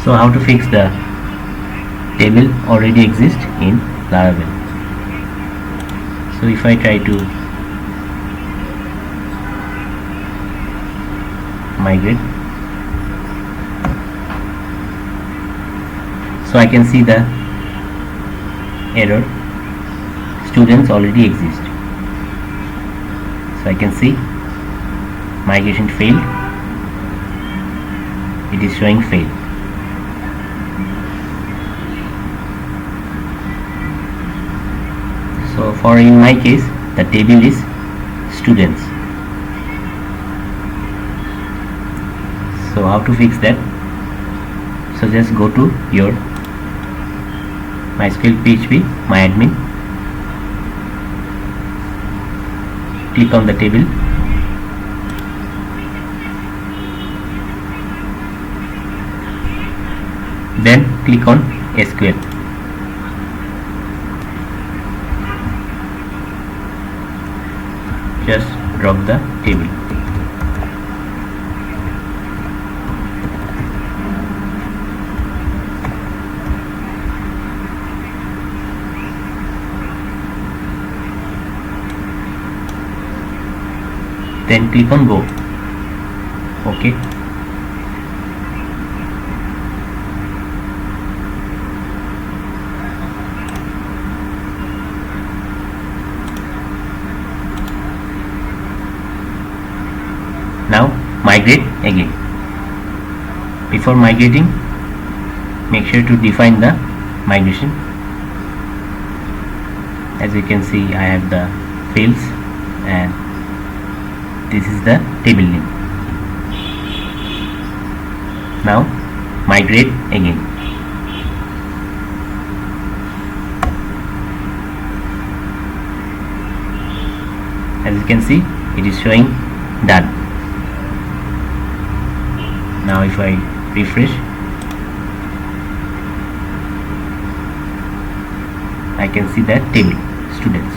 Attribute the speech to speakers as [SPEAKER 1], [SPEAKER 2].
[SPEAKER 1] So how to fix the table already exists in Laravel. So if I try to migrate, so I can see the error, students already exist. So I can see migration failed, it is showing failed. So for in my case the table is students. So how to fix that? So just go to your MySQL PHP myadmin, click on the table, then click on SQL. Just drop the table. Then click on go. Okay. Now migrate again. Before migrating, make sure to define the migration. As you can see, I have the fields and this is the table name. Now migrate again. As you can see, it is showing done. Now if I refresh, I can see that table students.